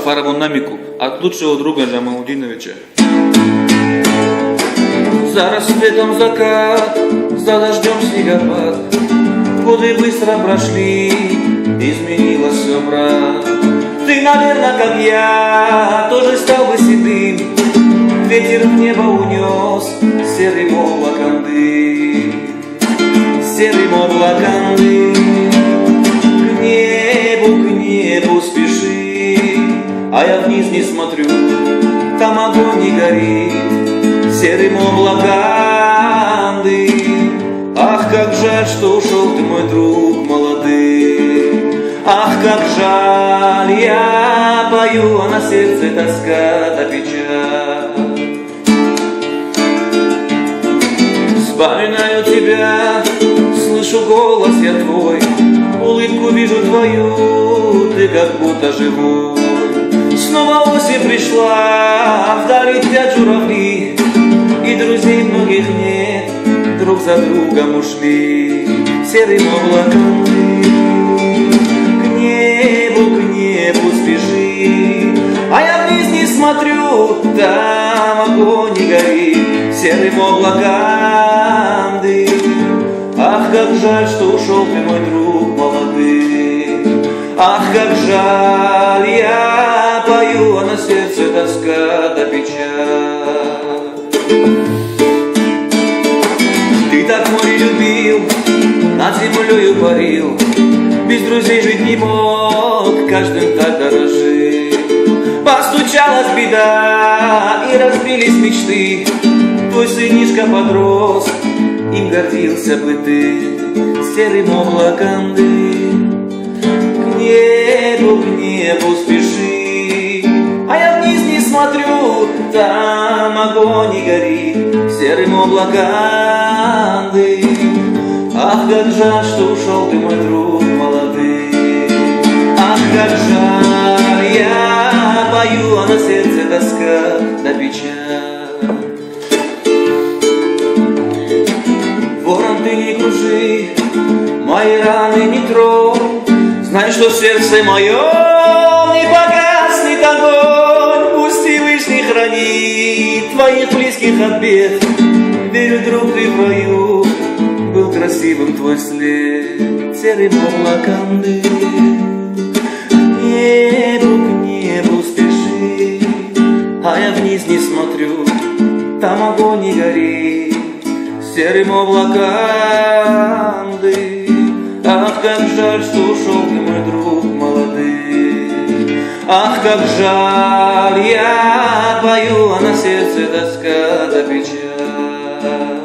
парамонамику от лучшего друга Джамалудиновича. За рассветом закат, за дождем снегопад, годы быстро прошли, изменилось все, брат. Ты, наверное, как я, тоже стал бы седым. Ветер в небо унес серым облаком дым, серым облаком дым. К небу спеши, а я вниз не смотрю, там огонь не горит, серым облаком дым. Ах, как жаль, что ушел ты, мой друг молодый. Ах, как жаль, я пою, а на сердце тоска да печаль. Вспоминаю тебя, слышу голос я твой, улыбку вижу твою, ты как будто живой. Снова осень пришла, вдали летят журавли, и друзей многих нет, друг за другом ушли, серым облаком ты. К небу спеши, а я вниз не смотрю, там огонь не горит, серым облаком дым. Ах, как жаль, что ушел ты, мой друг молодый. Ах, как жаль, я пою, а на сердце тоска да печаль. Ты так море любил, над землею парил, без друзей жить не мог, каждым так дорожил. Постучалась беда, и разбились мечты. Твой сынишка подрос, им гордился бы ты, серым облаком дым. К небу спеши, а я вниз не смотрю, там огонь не горит, серым облаком дым. Ах, как жаль, что ушел ты, мой друг молодый. Ах, как жаль, я пою, а на сердце тоска да печаль. Ворон, ты не кружи, мои раны не тронь, знай, что в сердце моем не погаснет огонь. Пусть Всевышний хранит твоих близких от бед. Верю, друг, ты в раю был красивым твой след, серым облаком дым. К небу спеши, а я вниз не смотрю, там огонь не горит, серым облаком дым. Ах, как жаль, что ушел ты, мой друг молодый. Ах, как жаль, я пою, а на сердце тоска да печаль.